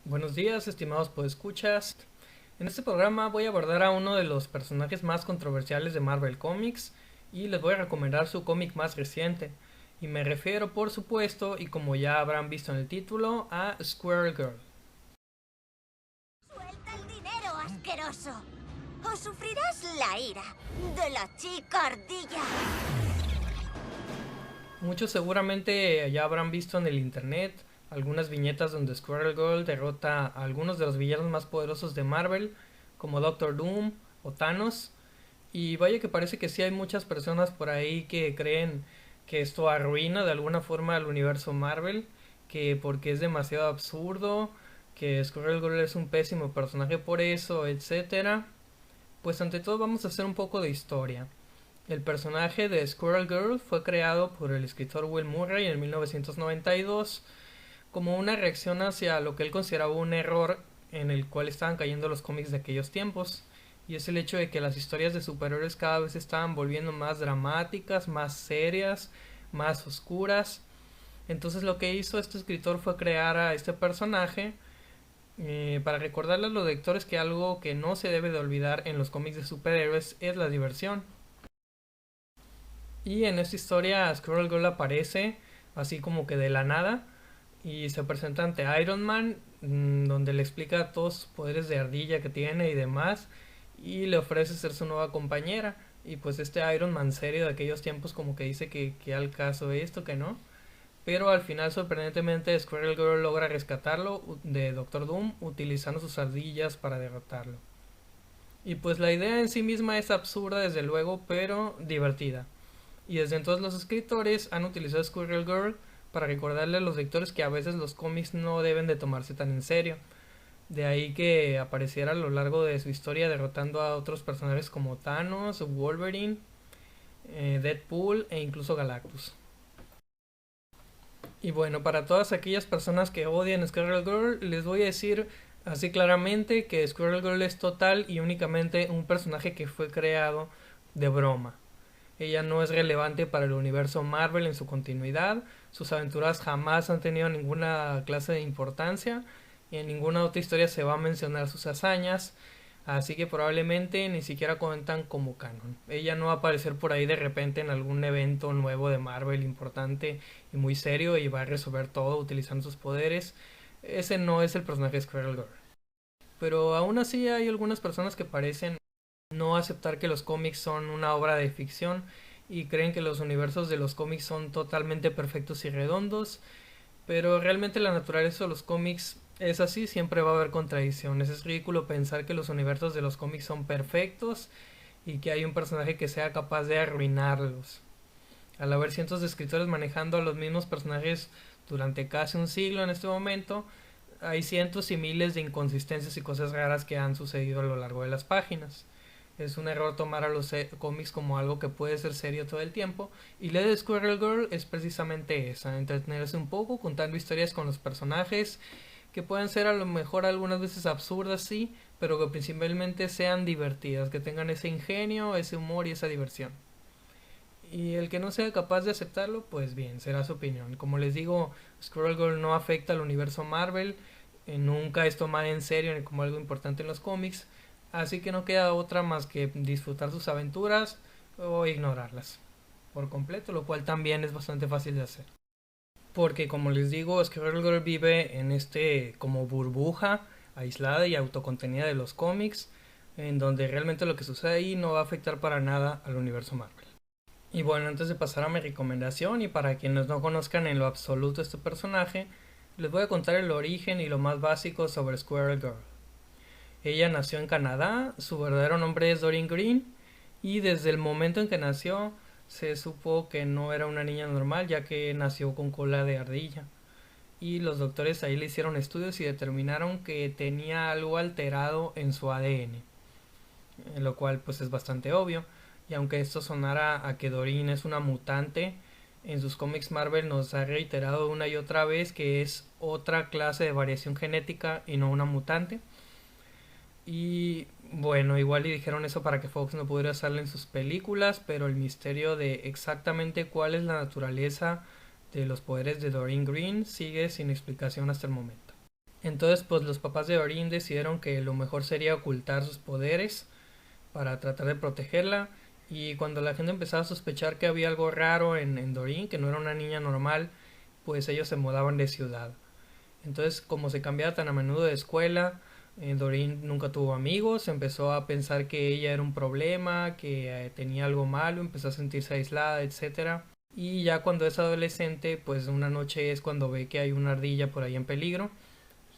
Buenos días, estimados podescuchas. En este programa voy a abordar a uno de los personajes más controversiales de Marvel Comics y les voy a recomendar su cómic más reciente. Y me refiero, por supuesto, y como ya habrán visto en el título, a Squirrel Girl. ¡Suelta el dinero, asqueroso! ¡O sufrirás la ira de la chica ardilla! Muchos seguramente ya habrán visto en el internet algunas viñetas donde Squirrel Girl derrota a algunos de los villanos más poderosos de Marvel, como Doctor Doom o Thanos. Y vaya que parece que sí hay muchas personas por ahí que creen que esto arruina de alguna forma al universo Marvel, que porque es demasiado absurdo, que Squirrel Girl es un pésimo personaje por eso, etcétera. Pues ante todo vamos a hacer un poco de historia. El personaje de Squirrel Girl fue creado por el escritor Will Murray en 1992 como una reacción hacia lo que él consideraba un error en el cual estaban cayendo los cómics de aquellos tiempos. Y es el hecho de que las historias de superhéroes cada vez se estaban volviendo más dramáticas, más serias, más oscuras. Entonces lo que hizo este escritor fue crear a este personaje para recordarle a los lectores que algo que no se debe de olvidar en los cómics de superhéroes es la diversión. Y en esta historia Squirrel Girl aparece así como que de la nada y se presenta ante Iron Man, donde le explica todos sus poderes de ardilla que tiene y demás, y le ofrece ser su nueva compañera. Y pues este Iron Man serio de aquellos tiempos como que dice que al caso esto, que no. Pero al final sorprendentemente Squirrel Girl logra rescatarlo de Doctor Doom utilizando sus ardillas para derrotarlo. Y pues la idea en sí misma es absurda desde luego, pero divertida. Y desde entonces los escritores han utilizado Squirrel Girl para recordarle a los lectores que a veces los cómics no deben de tomarse tan en serio. De ahí que apareciera a lo largo de su historia derrotando a otros personajes como Thanos, Wolverine, Deadpool e incluso Galactus. Y bueno, para todas aquellas personas que odian Squirrel Girl, les voy a decir así claramente que Squirrel Girl es total y únicamente un personaje que fue creado de broma. Ella no es relevante para el universo Marvel en su continuidad. Sus aventuras jamás han tenido ninguna clase de importancia. Y en ninguna otra historia se va a mencionar sus hazañas. Así que probablemente ni siquiera cuentan como canon. Ella no va a aparecer por ahí de repente en algún evento nuevo de Marvel importante y muy serio y va a resolver todo utilizando sus poderes. Ese no es el personaje de Squirrel Girl. Pero aún así hay algunas personas que parecen no aceptar que los cómics son una obra de ficción y creen que los universos de los cómics son totalmente perfectos y redondos, pero realmente la naturaleza de los cómics es así, siempre va a haber contradicciones. Es ridículo pensar que los universos de los cómics son perfectos y que hay un personaje que sea capaz de arruinarlos. Al haber cientos de escritores manejando a los mismos personajes durante casi un siglo en este momento, hay cientos y miles de inconsistencias y cosas raras que han sucedido a lo largo de las páginas. Es un error tomar a los cómics como algo que puede ser serio todo el tiempo. Y la de Squirrel Girl es precisamente esa, entretenerse un poco contando historias con los personajes que pueden ser a lo mejor algunas veces absurdas, sí, pero que principalmente sean divertidas, que tengan ese ingenio, ese humor y esa diversión. Y el que no sea capaz de aceptarlo, pues bien, será su opinión. Como les digo, Squirrel Girl no afecta al universo Marvel, nunca es tomada en serio ni como algo importante en los cómics, así que no queda otra más que disfrutar sus aventuras o ignorarlas por completo, lo cual también es bastante fácil de hacer. Porque como les digo, Squirrel Girl vive en este como burbuja aislada y autocontenida de los cómics, en donde realmente lo que sucede ahí no va a afectar para nada al universo Marvel. Y bueno, antes de pasar a mi recomendación y para quienes no conozcan en lo absoluto este personaje, les voy a contar el origen y lo más básico sobre Squirrel Girl. Ella nació en Canadá, su verdadero nombre es Doreen Green y desde el momento en que nació se supo que no era una niña normal ya que nació con cola de ardilla. Y los doctores ahí le hicieron estudios y determinaron que tenía algo alterado en su ADN, lo cual pues es bastante obvio. Y aunque esto sonara a que Doreen es una mutante, en sus cómics Marvel nos ha reiterado una y otra vez que es otra clase de variación genética y no una mutante. Y bueno, igual y dijeron eso para que Fox no pudiera usarla en sus películas, pero el misterio de exactamente cuál es la naturaleza de los poderes de Doreen Green sigue sin explicación hasta el momento. Entonces pues los papás de Doreen decidieron que lo mejor sería ocultar sus poderes para tratar de protegerla. Y cuando la gente empezaba a sospechar que había algo raro en Doreen, que no era una niña normal, pues ellos se mudaban de ciudad. Entonces, como se cambiaba tan a menudo de escuela, Doreen nunca tuvo amigos, empezó a pensar que ella era un problema, que tenía algo malo, empezó a sentirse aislada, etcétera. Y ya cuando es adolescente, pues una noche es cuando ve que hay una ardilla por ahí en peligro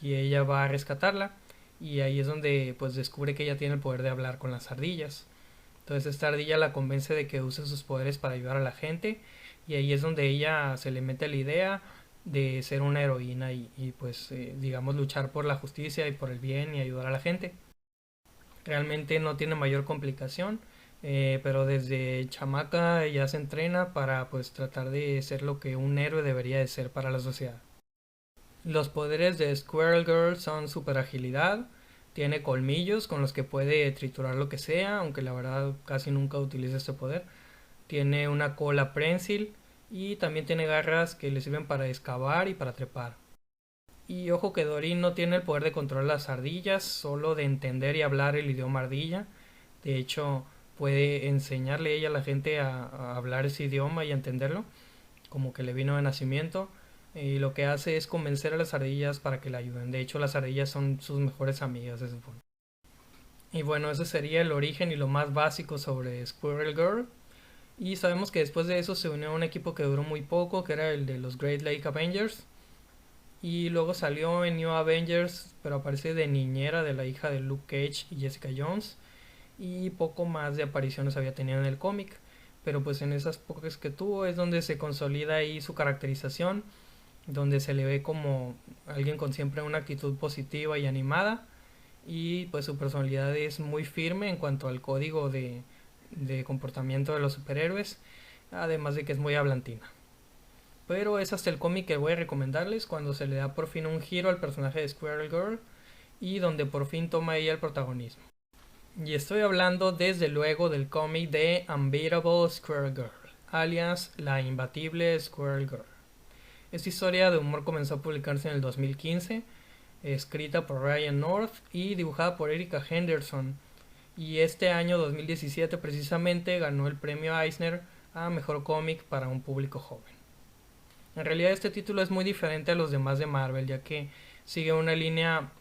y ella va a rescatarla y ahí es donde pues descubre que ella tiene el poder de hablar con las ardillas. Entonces esta ardilla la convence de que use sus poderes para ayudar a la gente y ahí es donde ella se le mete la idea de ser una heroína pues digamos luchar por la justicia y por el bien y ayudar a la gente. Realmente no tiene mayor complicación, pero desde chamaca ya se entrena para pues tratar de ser lo que un héroe debería de ser para la sociedad. Los poderes de Squirrel Girl son super agilidad, tiene colmillos con los que puede triturar lo que sea, aunque la verdad casi nunca utiliza este poder. Tiene una cola prensil y también tiene garras que le sirven para excavar y para trepar. Y ojo que Doreen no tiene el poder de controlar las ardillas, solo de entender y hablar el idioma ardilla. De hecho, puede enseñarle ella a la gente a hablar ese idioma y a entenderlo, como que le vino de nacimiento. Y lo que hace es convencer a las ardillas para que la ayuden. De hecho, las ardillas son sus mejores amigas, se supone. Y bueno, ese sería el origen y lo más básico sobre Squirrel Girl. Y sabemos que después de eso se unió a un equipo que duró muy poco, que era el de los Great Lake Avengers. Y luego salió en New Avengers, pero aparece de niñera de la hija de Luke Cage y Jessica Jones. Y poco más de apariciones había tenido en el cómic. Pero pues en esas pocas que tuvo es donde se consolida ahí su caracterización, donde se le ve como alguien con siempre una actitud positiva y animada. Y pues su personalidad es muy firme en cuanto al código de comportamiento de los superhéroes, además de que es muy hablantina. Pero es hasta el cómic que voy a recomendarles cuando se le da por fin un giro al personaje de Squirrel Girl y donde por fin toma ella el protagonismo. Y estoy hablando desde luego del cómic de Unbeatable Squirrel Girl, alias La Imbatible Squirrel Girl. Esta historia de humor comenzó a publicarse en el 2015, escrita por Ryan North y dibujada por Erica Henderson. Y este año 2017 precisamente ganó el premio Eisner a Mejor Cómic para un público joven. En realidad este título es muy diferente a los demás de Marvel, ya que sigue una línea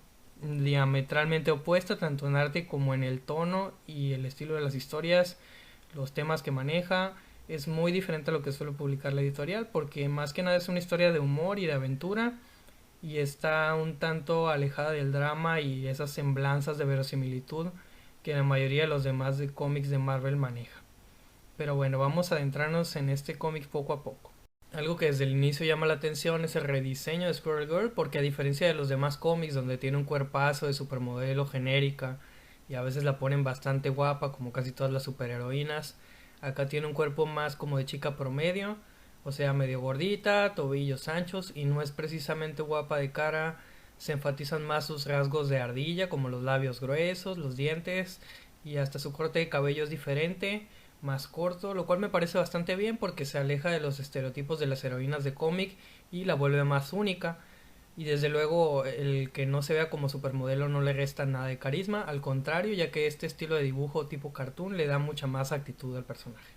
diametralmente opuesta tanto en arte como en el tono y el estilo de las historias, los temas que maneja. Es muy diferente a lo que suele publicar la editorial porque más que nada es una historia de humor y de aventura y está un tanto alejada del drama y esas semblanzas de verosimilitud que la mayoría de los demás de cómics de Marvel maneja. Pero bueno, vamos a adentrarnos en este cómic poco a poco. Algo que desde el inicio llama la atención es el rediseño de Squirrel Girl, porque a diferencia de los demás cómics donde tiene un cuerpazo de supermodelo genérica y a veces la ponen bastante guapa como casi todas las superheroínas, acá tiene un cuerpo más como de chica promedio, o sea medio gordita, tobillos anchos y no es precisamente guapa de cara. Se enfatizan más sus rasgos de ardilla como los labios gruesos, los dientes y hasta su corte de cabello es diferente, más corto, lo cual me parece bastante bien porque se aleja de los estereotipos de las heroínas de cómic y la vuelve más única. Y desde luego el que no se vea como supermodelo no le resta nada de carisma, al contrario, ya que este estilo de dibujo tipo cartoon le da mucha más actitud al personaje.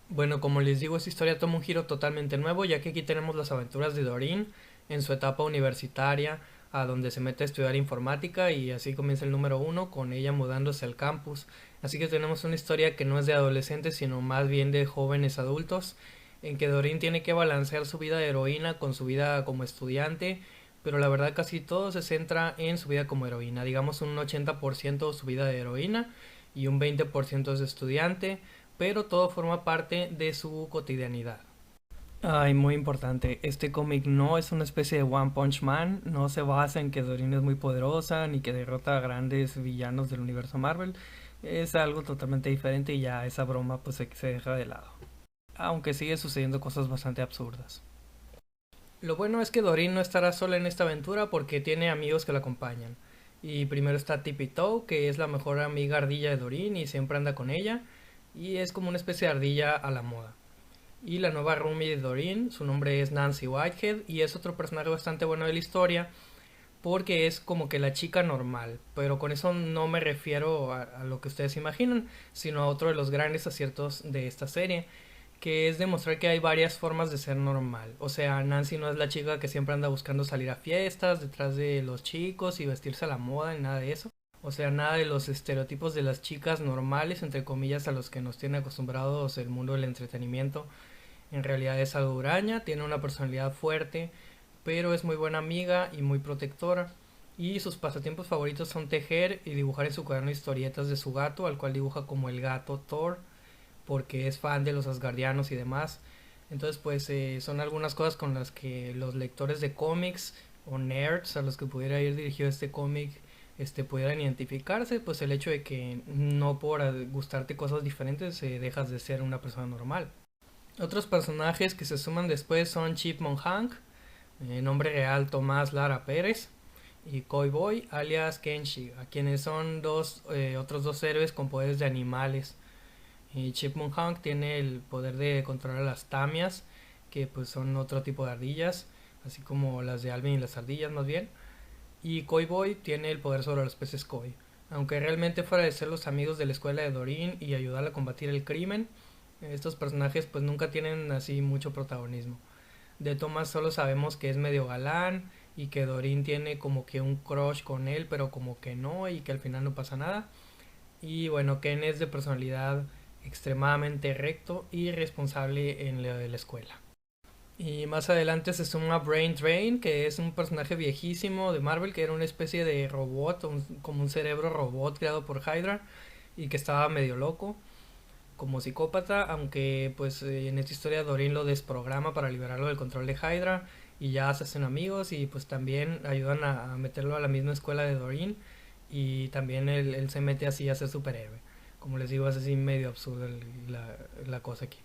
Bueno, como les digo, esta historia toma un giro totalmente nuevo, ya que aquí tenemos las aventuras de Doreen en su etapa universitaria, a donde se mete a estudiar informática y así comienza el número 1 con ella mudándose al campus. Así que tenemos una historia que no es de adolescentes sino más bien de jóvenes adultos, en que Doreen tiene que balancear su vida de heroína con su vida como estudiante, pero la verdad casi todo se centra en su vida como heroína, digamos un 80% su vida de heroína y un 20% es de estudiante, pero todo forma parte de su cotidianidad. Ay, muy importante, este cómic no es una especie de One Punch Man, no se basa en que Doreen es muy poderosa ni que derrota a grandes villanos del universo Marvel, es algo totalmente diferente y ya esa broma pues se deja de lado, aunque sigue sucediendo cosas bastante absurdas. Lo bueno es que Doreen no estará sola en esta aventura porque tiene amigos que la acompañan. Y primero está Tippy Toe, que es la mejor amiga ardilla de Doreen y siempre anda con ella, y es como una especie de ardilla a la moda. Y la nueva roomie de Doreen, su nombre es Nancy Whitehead y es otro personaje bastante bueno de la historia, porque es como que la chica normal, pero con eso no me refiero a lo que ustedes imaginan, sino a otro de los grandes aciertos de esta serie, que es demostrar que hay varias formas de ser normal. O sea, Nancy no es la chica que siempre anda buscando salir a fiestas detrás de los chicos y vestirse a la moda ni nada de eso. O sea, nada de los estereotipos de las chicas normales, entre comillas, a los que nos tiene acostumbrados el mundo del entretenimiento. En realidad es algo huraña, tiene una personalidad fuerte, pero es muy buena amiga y muy protectora. Y sus pasatiempos favoritos son tejer y dibujar en su cuaderno historietas de su gato, al cual dibuja como el gato Thor, porque es fan de los asgardianos y demás. Entonces, pues son algunas cosas con las que los lectores de cómics o nerds a los que pudiera ir dirigido este cómic pudieran identificarse, pues el hecho de que no por gustarte cosas diferentes dejas de ser una persona normal. Otros personajes que se suman después son Chipmunk Hank, nombre real Tomás Lara Pérez, y Koi Boy alias Kenshi, a quienes son otros dos héroes con poderes de animales. Chipmunk Hank tiene el poder de controlar las tamias, que pues son otro tipo de ardillas, así como las de Alvin y las ardillas más bien. Y Koi Boy tiene el poder sobre los peces koi. Aunque realmente fuera de ser los amigos de la escuela de Doreen y ayudar a combatir el crimen, estos personajes pues nunca tienen así mucho protagonismo. De Thomas solo sabemos que es medio galán y que Doreen tiene como que un crush con él, pero como que no, y que al final no pasa nada. Y bueno, Ken es de personalidad extremadamente recto y responsable en lo de la escuela. Y más adelante se suma Brain Drain, que es un personaje viejísimo de Marvel, que era una especie de robot, como un cerebro robot creado por Hydra, y que estaba medio loco, como psicópata, aunque pues en esta historia Doreen lo desprograma para liberarlo del control de Hydra, y ya se hacen amigos y pues también ayudan a meterlo a la misma escuela de Doreen, y también él se mete así a ser superhéroe. Como les digo, es así medio absurdo la cosa aquí.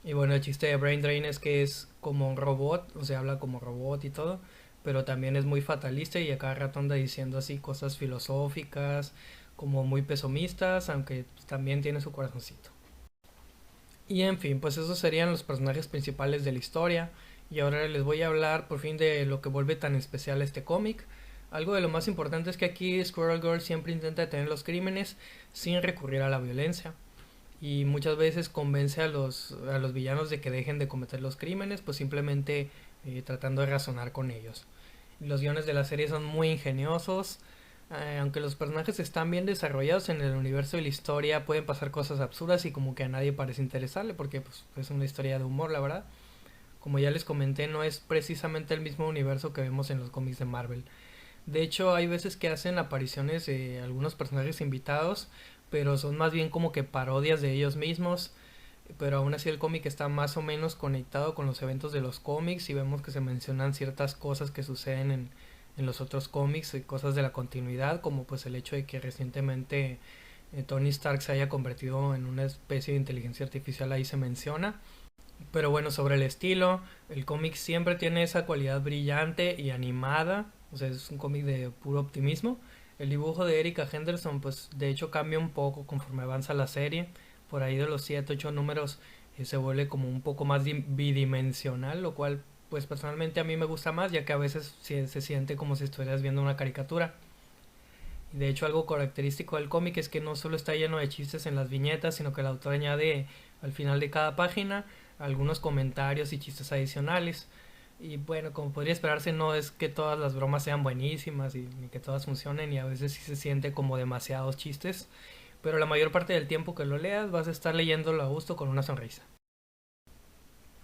Y bueno, el chiste de Brain Drain es que es como un robot, o sea, habla como robot y todo, pero también es muy fatalista y a cada rato anda diciendo así cosas filosóficas, como muy pesomistas, aunque también tiene su corazoncito. Y en fin, pues esos serían los personajes principales de la historia. Y ahora les voy a hablar por fin de lo que vuelve tan especial este cómic. Algo de lo más importante es que aquí Squirrel Girl siempre intenta detener los crímenes sin recurrir a la violencia. Y muchas veces convence a los villanos de que dejen de cometer los crímenes, pues simplemente tratando de razonar con ellos. Los guiones de la serie son muy ingeniosos, aunque los personajes están bien desarrollados en el universo y la historia, pueden pasar cosas absurdas y como que a nadie parece interesarle, porque pues, es una historia de humor, la verdad. Como ya les comenté, no es precisamente el mismo universo que vemos en los cómics de Marvel. De hecho, hay veces que hacen apariciones de algunos personajes invitados, pero son más bien como que parodias de ellos mismos. Pero aún así el cómic está más o menos conectado con los eventos de los cómics y vemos que se mencionan ciertas cosas que suceden en los otros cómics, cosas de la continuidad, como pues el hecho de que recientemente Tony Stark se haya convertido en una especie de inteligencia artificial, ahí se menciona. Pero bueno, sobre el estilo, el cómic siempre tiene esa cualidad brillante y animada, o sea, es un cómic de puro optimismo. El dibujo de Erika Henderson, pues de hecho cambia un poco conforme avanza la serie. Por ahí de los 7 8 números se vuelve como un poco más bidimensional, lo cual pues personalmente a mí me gusta más, ya que a veces se siente como si estuvieras viendo una caricatura. De hecho, algo característico del cómic es que no solo está lleno de chistes en las viñetas, sino que el autor añade al final de cada página algunos comentarios y chistes adicionales. Y bueno, como podría esperarse, no es que todas las bromas sean buenísimas y ni que todas funcionen, y a veces sí se siente como demasiados chistes, pero la mayor parte del tiempo que lo leas vas a estar leyéndolo a gusto con una sonrisa.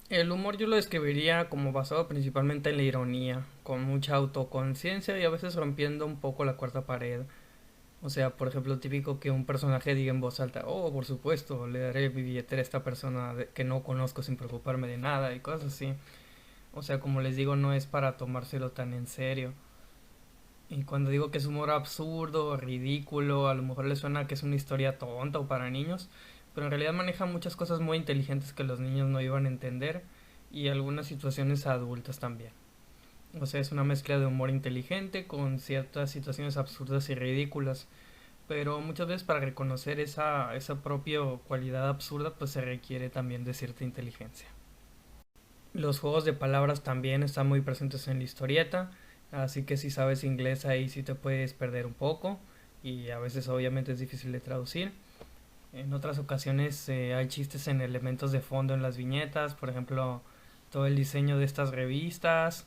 El humor yo lo describiría como basado principalmente en la ironía, con mucha autoconciencia y a veces rompiendo un poco la cuarta pared. O sea, por ejemplo, típico que un personaje diga en voz alta, oh, por supuesto, le daré mi billetera a esta persona que no conozco sin preocuparme de nada y cosas así. O sea, como les digo, no es para tomárselo tan en serio. Y cuando digo que es humor absurdo, ridículo, a lo mejor les suena que es una historia tonta o para niños, pero en realidad maneja muchas cosas muy inteligentes que los niños no iban a entender y algunas situaciones adultas también. O sea, es una mezcla de humor inteligente con ciertas situaciones absurdas y ridículas, pero muchas veces para reconocer esa propia cualidad absurda pues se requiere también de cierta inteligencia. Los juegos de palabras también están muy presentes en la historieta, así que si sabes inglés ahí sí te puedes perder un poco y a veces obviamente es difícil de traducir. En otras ocasiones hay chistes en elementos de fondo en las viñetas, por ejemplo, todo el diseño de estas revistas,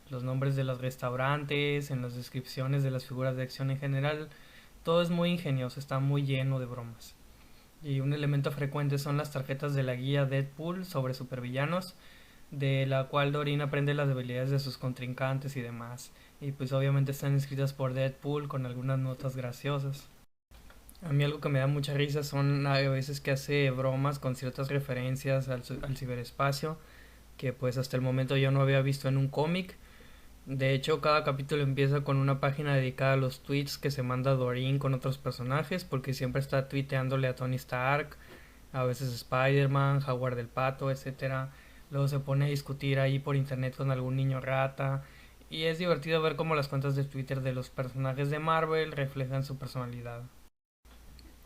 los nombres de los restaurantes, en las descripciones de las figuras de acción en general, todo es muy ingenioso, está muy lleno de bromas. Y un elemento frecuente son las tarjetas de la guía Deadpool sobre supervillanos, de la cual Dorin aprende las debilidades de sus contrincantes y demás. Y pues obviamente están escritas por Deadpool con algunas notas graciosas. A mí algo que me da mucha risa son a veces que hace bromas con ciertas referencias al ciberespacio que pues hasta el momento yo no había visto en un cómic. De hecho, cada capítulo empieza con una página dedicada a los tweets que se manda Doreen con otros personajes, porque siempre está tuiteándole a Tony Stark, a veces Spider-Man, Howard el Pato, etcétera. Luego se pone a discutir ahí por internet con algún niño rata. Y es divertido ver cómo las cuentas de Twitter de los personajes de Marvel reflejan su personalidad.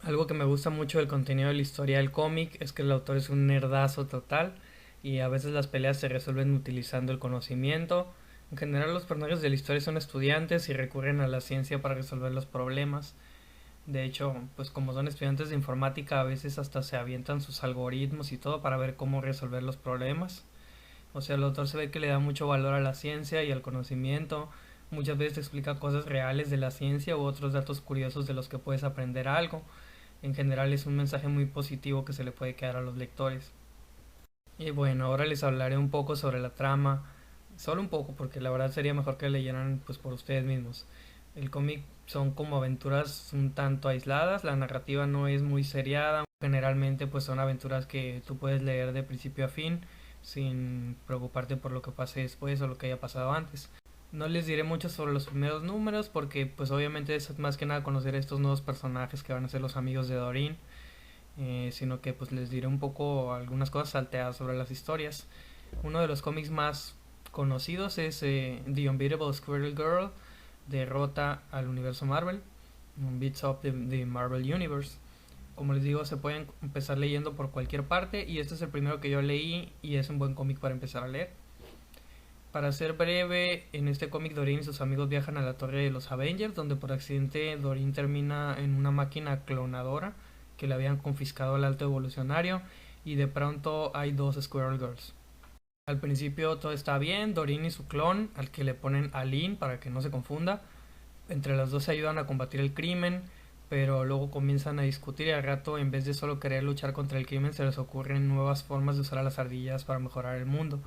Algo que me gusta mucho del contenido de la historia del cómic es que el autor es un nerdazo total y a veces las peleas se resuelven utilizando el conocimiento. En general los personajes de la historia son estudiantes y recurren a la ciencia para resolver los problemas. De hecho, pues como son estudiantes de informática a veces hasta se avientan sus algoritmos y todo para ver cómo resolver los problemas. O sea, el autor se ve que le da mucho valor a la ciencia y al conocimiento. Muchas veces te explica cosas reales de la ciencia u otros datos curiosos de los que puedes aprender algo. En general es un mensaje muy positivo que se le puede quedar a los lectores. Y bueno, ahora les hablaré un poco sobre la trama, solo un poco porque la verdad sería mejor que leyeran pues por ustedes mismos. El cómic son como aventuras un tanto aisladas, la narrativa no es muy seriada, generalmente pues son aventuras que tú puedes leer de principio a fin sin preocuparte por lo que pase después o lo que haya pasado antes. No les diré mucho sobre los primeros números porque pues obviamente es más que nada conocer a estos nuevos personajes que van a ser los amigos de Doreen, sino que pues les diré un poco algunas cosas salteadas sobre las historias. Uno de los cómics más conocidos es The Unbeatable Squirrel Girl, derrota al universo Marvel, un Beats Up the Marvel Universe. Como les digo, se pueden empezar leyendo por cualquier parte y este es el primero que yo leí y es un buen cómic para empezar a leer. Para ser breve, en este cómic Doreen y sus amigos viajan a la torre de los Avengers, donde por accidente Doreen termina en una máquina clonadora que le habían confiscado al alto evolucionario y de pronto hay dos Squirrel Girls. Al principio todo está bien, Doreen y su clon, al que le ponen Aline para que no se confunda, entre las dos se ayudan a combatir el crimen, pero luego comienzan a discutir y al rato en vez de solo querer luchar contra el crimen se les ocurren nuevas formas de usar a las ardillas para mejorar el mundo.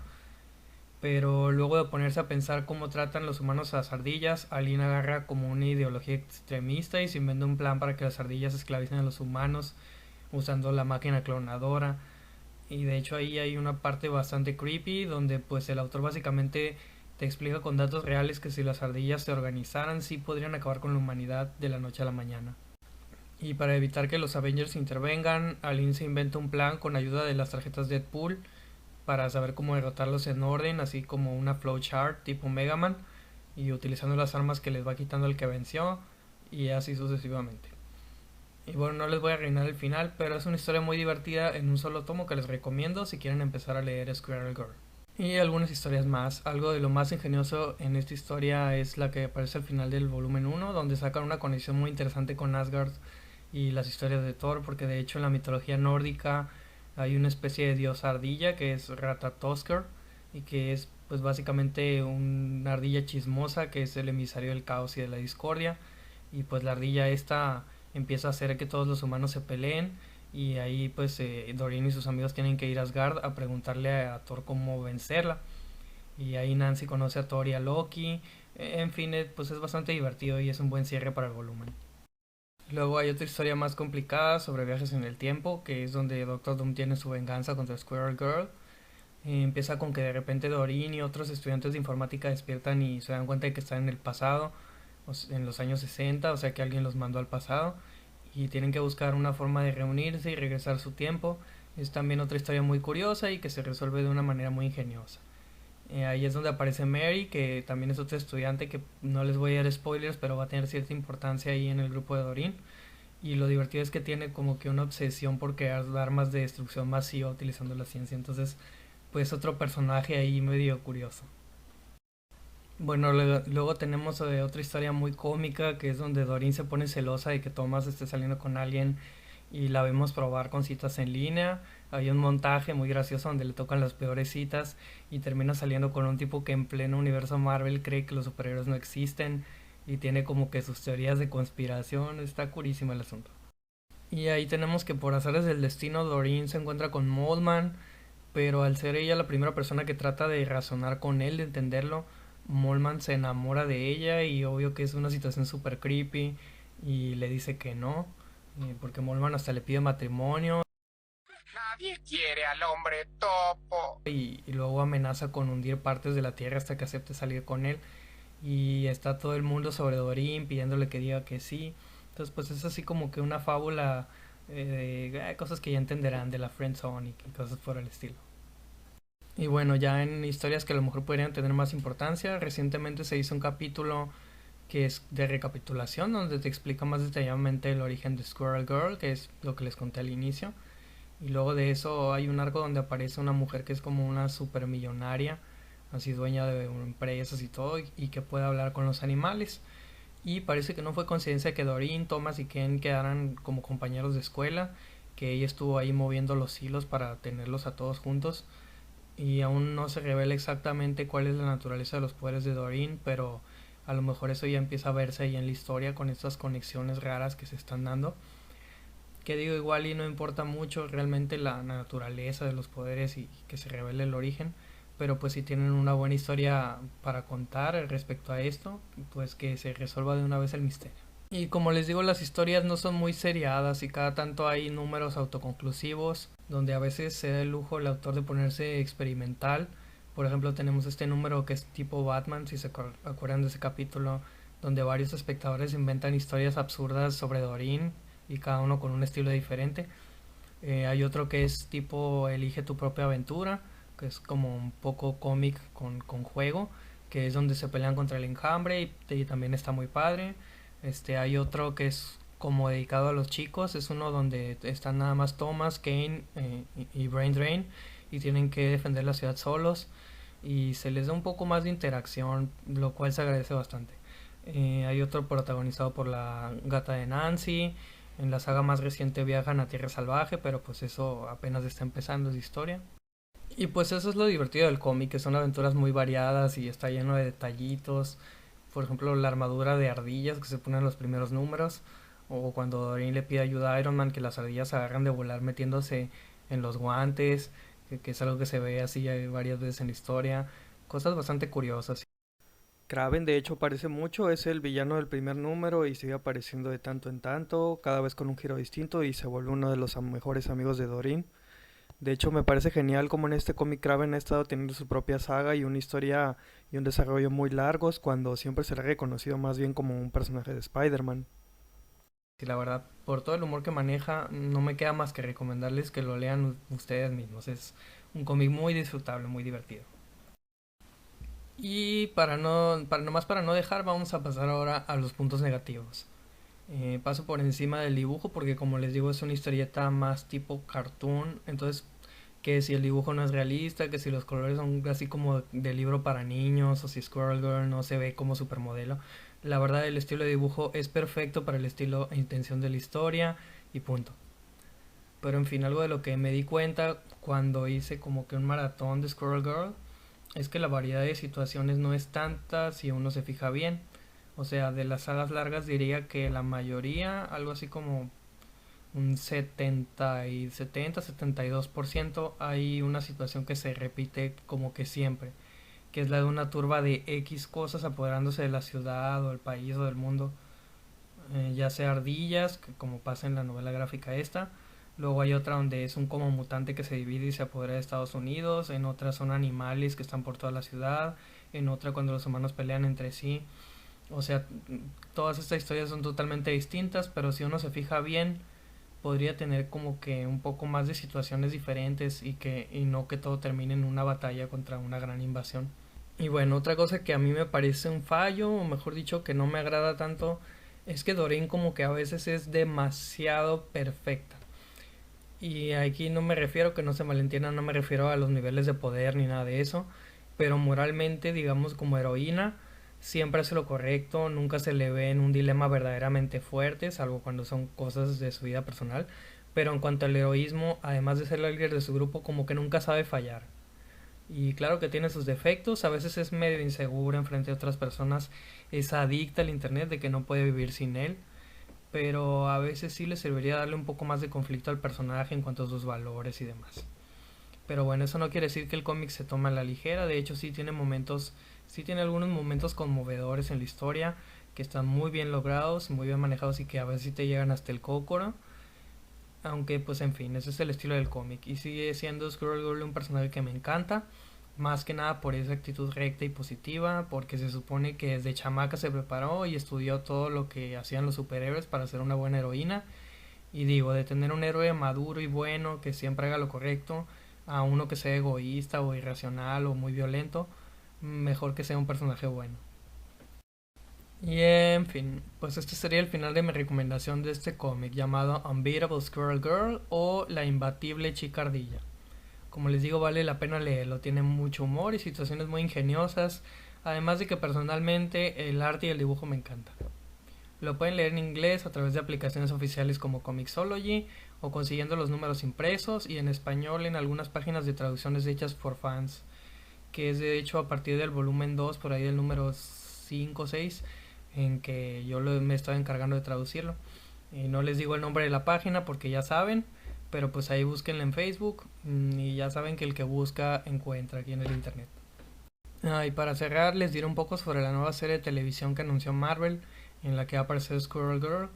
Pero luego de ponerse a pensar cómo tratan los humanos a las ardillas, Aline agarra como una ideología extremista y se inventa un plan para que las ardillas esclavicen a los humanos usando la máquina clonadora. Y de hecho ahí hay una parte bastante creepy donde pues el autor básicamente te explica con datos reales que si las ardillas se organizaran sí podrían acabar con la humanidad de la noche a la mañana. Y para evitar que los Avengers intervengan, Aline se inventa un plan con ayuda de las tarjetas Deadpool para saber cómo derrotarlos en orden, así como una flowchart tipo Mega Man, y utilizando las armas que les va quitando el que venció, y así sucesivamente. Y bueno, no les voy a arruinar el final, pero es una historia muy divertida en un solo tomo que les recomiendo si quieren empezar a leer Squirrel Girl. Y algunas historias más. Algo de lo más ingenioso en esta historia es la que aparece al final del volumen 1, donde sacan una conexión muy interesante con Asgard y las historias de Thor, porque de hecho en la mitología nórdica hay una especie de diosa ardilla que es Ratatoskr y que es pues básicamente una ardilla chismosa que es el emisario del caos y de la discordia, y pues la ardilla esta empieza a hacer que todos los humanos se peleen y ahí pues Doreen y sus amigos tienen que ir a Asgard a preguntarle a Thor cómo vencerla, y ahí Nancy conoce a Thor y a Loki. En fin, pues es bastante divertido y es un buen cierre para el volumen. Luego hay otra historia más complicada sobre viajes en el tiempo, que es donde Doctor Doom tiene su venganza contra Squirrel Girl. Empieza con que de repente Doreen y otros estudiantes de informática despiertan y se dan cuenta de que están en el pasado, en los años 60, o sea que alguien los mandó al pasado y tienen que buscar una forma de reunirse y regresar su tiempo. Es también otra historia muy curiosa y que se resuelve de una manera muy ingeniosa. Ahí es donde aparece Mary, que también es otra estudiante que no les voy a dar spoilers, pero va a tener cierta importancia ahí en el grupo de Doreen. Y lo divertido es que tiene como que una obsesión por crear armas de destrucción masiva utilizando la ciencia. Entonces, pues otro personaje ahí medio curioso. Bueno, luego tenemos otra historia muy cómica que es donde Doreen se pone celosa de que Thomas esté saliendo con alguien y la vemos probar con citas en línea. Hay un montaje muy gracioso donde le tocan las peores citas y termina saliendo con un tipo que en pleno universo Marvel cree que los superhéroes no existen y tiene como que sus teorías de conspiración. Está curísimo el asunto. Y ahí tenemos que por azares del destino Doreen se encuentra con Moldman, pero al ser ella la primera persona que trata de razonar con él, de entenderlo, Moldman se enamora de ella y obvio que es una situación súper creepy y le dice que no, porque Moldman hasta le pide matrimonio Nadie quiere al hombre topo. y luego amenaza con hundir partes de la tierra hasta que acepte salir con él y está todo el mundo sobre Doreen pidiéndole que diga que sí. Entonces pues es así como que una fábula de cosas que ya entenderán de la friendzone y cosas por el estilo. Y bueno, ya en historias que a lo mejor podrían tener más importancia, recientemente se hizo un capítulo que es de recapitulación, donde te explica más detalladamente el origen de Squirrel Girl, que es lo que les conté al inicio. Y luego de eso hay un arco donde aparece una mujer que es como una supermillonaria, así dueña de empresas y todo, y que puede hablar con los animales. Y parece que no fue coincidencia que Doreen, Thomas y Ken quedaran como compañeros de escuela, que ella estuvo ahí moviendo los hilos para tenerlos a todos juntos y aún no se revela exactamente cuál es la naturaleza de los poderes de Doreen, pero a lo mejor eso ya empieza a verse ahí en la historia con estas conexiones raras que se están dando. Que digo, igual y no importa mucho realmente la naturaleza de los poderes y que se revele el origen, pero pues si tienen una buena historia para contar respecto a esto, pues que se resuelva de una vez el misterio. Y como les digo, las historias no son muy seriadas y cada tanto hay números autoconclusivos donde a veces se da el lujo el autor de ponerse experimental. Por ejemplo, tenemos este número que es tipo Batman, si se acuerdan de ese capítulo, donde varios espectadores inventan historias absurdas sobre Doreen y cada uno con un estilo diferente. Hay otro que es tipo Elige tu propia aventura, que es como un poco cómic con juego, que es donde se pelean contra el enjambre y también está muy padre. Hay otro que es como dedicado a los chicos, es uno donde están nada más Thomas, Kane y Brain Drain y tienen que defender la ciudad solos y se les da un poco más de interacción, lo cual se agradece bastante. Hay otro protagonizado por la gata de Nancy. En la saga más reciente viajan a Tierra Salvaje, pero pues eso apenas está empezando, es historia. Y pues eso es lo divertido del cómic, que son aventuras muy variadas y está lleno de detallitos. Por ejemplo, la armadura de ardillas que se pone en los primeros números. O cuando Doreen le pide ayuda a Iron Man, que las ardillas se agarran de volar metiéndose en los guantes, que es algo que se ve así varias veces en la historia. Cosas bastante curiosas. Kraven de hecho aparece mucho, es el villano del primer número y sigue apareciendo de tanto en tanto, cada vez con un giro distinto y se vuelve uno de los mejores amigos de Doreen. De hecho me parece genial como en este cómic Kraven ha estado teniendo su propia saga y una historia y un desarrollo muy largos cuando siempre se le ha reconocido más bien como un personaje de Spider-Man. Y la verdad, por todo el humor que maneja, no me queda más que recomendarles que lo lean ustedes mismos. Es un cómic muy disfrutable, muy divertido. Y nomás para no dejar, vamos a pasar ahora a los puntos negativos. Paso por encima del dibujo porque como les digo es una historieta más tipo cartoon, entonces que si el dibujo no es realista, que si los colores son así como de libro para niños o si Squirrel Girl no se ve como supermodelo. La verdad el estilo de dibujo es perfecto para el estilo e intención de la historia y punto. Pero en fin, algo de lo que me di cuenta cuando hice como que un maratón de Squirrel Girl es que la variedad de situaciones no es tanta si uno se fija bien. O sea, de las sagas largas diría que la mayoría, algo así como un 72% hay una situación que se repite como que siempre, que es la de una turba de X cosas apoderándose de la ciudad o el país o del mundo, ya sea ardillas, que como pasa en la novela gráfica esta. Luego hay otra donde es un como mutante que se divide y se apodera de Estados Unidos. En otra son animales que están por toda la ciudad. En otra cuando los humanos pelean entre sí. O sea, todas estas historias son totalmente distintas, pero si uno se fija bien, podría tener como que un poco más de situaciones diferentes y no que todo termine en una batalla contra una gran invasión. Y bueno, otra cosa que a mí me parece un fallo, o mejor dicho, que no me agrada tanto, es que Doreen como que a veces es demasiado perfecta. Y aquí no me refiero, que no se malentienda, no me refiero a los niveles de poder ni nada de eso, pero moralmente, digamos, como heroína, siempre hace lo correcto, nunca se le ve en un dilema verdaderamente fuerte, salvo cuando son cosas de su vida personal. Pero en cuanto al heroísmo, además de ser la líder de su grupo, como que nunca sabe fallar. Y claro que tiene sus defectos, a veces es medio insegura en frente a otras personas, es adicta al internet de que no puede vivir sin él, pero a veces sí le serviría darle un poco más de conflicto al personaje en cuanto a sus valores y demás. Pero bueno, eso no quiere decir que el cómic se toma a la ligera, de hecho sí tiene algunos momentos conmovedores en la historia que están muy bien logrados, muy bien manejados y que a veces sí te llegan hasta el cócoro. Aunque pues en fin, ese es el estilo del cómic y sigue siendo Squirrel Girl un personaje que me encanta, más que nada por esa actitud recta y positiva, porque se supone que desde chamaca se preparó y estudió todo lo que hacían los superhéroes para ser una buena heroína. Y digo, de tener un héroe maduro y bueno que siempre haga lo correcto, a uno que sea egoísta o irracional o muy violento, mejor que sea un personaje bueno. Y en fin, pues este sería el final de mi recomendación de este cómic llamado Unbeatable Squirrel Girl o La Imbatible Chica Ardilla. Como les digo, vale la pena leerlo, tiene mucho humor y situaciones muy ingeniosas, además de que personalmente el arte y el dibujo me encantan. Lo pueden leer en inglés a través de aplicaciones oficiales como Comixology o consiguiendo los números impresos y en español en algunas páginas de traducciones hechas por fans, que es de hecho a partir del volumen 2, por ahí del número 5 o 6, en que yo me estoy encargando de traducirlo. No les digo el nombre de la página porque ya saben, pero pues ahí búsquenla en Facebook y ya saben que el que busca encuentra aquí en el internet. Y para cerrar les diré un poco sobre la nueva serie de televisión que anunció Marvel, en la que va a aparecer Squirrel Girl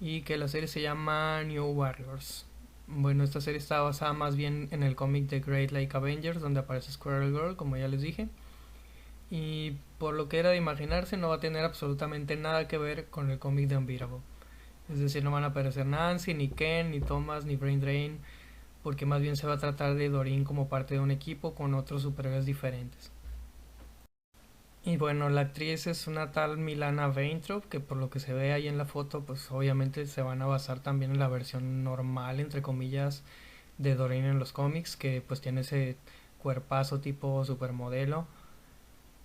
y que la serie se llama New Warriors. Bueno, esta serie está basada más bien en el cómic de Great Lake Avengers, donde aparece Squirrel Girl, como ya les dije. Y por lo que era de imaginarse, no va a tener absolutamente nada que ver con el cómic de Unbeatable. Es decir, no van a aparecer Nancy, ni Ken, ni Thomas, ni Brain Drain, porque más bien se va a tratar de Doreen como parte de un equipo con otros superhéroes diferentes. Y bueno, la actriz es una tal Milana Vaintrub, que por lo que se ve ahí en la foto, pues obviamente se van a basar también en la versión normal, entre comillas, de Doreen en los cómics, que pues tiene ese cuerpazo tipo supermodelo.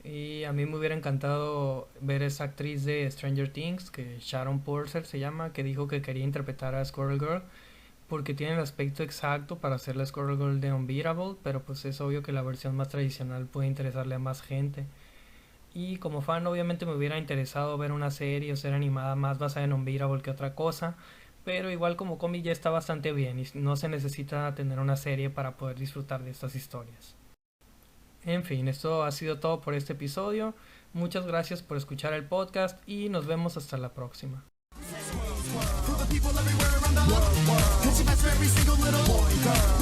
Y a mí me hubiera encantado ver esa actriz de Stranger Things, que Sharon Purser se llama, que dijo que quería interpretar a Squirrel Girl, porque tiene el aspecto exacto para hacer la Squirrel Girl de Unbeatable, pero pues es obvio que la versión más tradicional puede interesarle a más gente. Y como fan obviamente me hubiera interesado ver una serie o ser animada más basada en Unbeatable que otra cosa, pero igual como cómic ya está bastante bien y no se necesita tener una serie para poder disfrutar de estas historias. En fin, esto ha sido todo por este episodio. Muchas gracias por escuchar el podcast y nos vemos hasta la próxima. For the people everywhere around the world, 'cause you pass every single little boy, girl.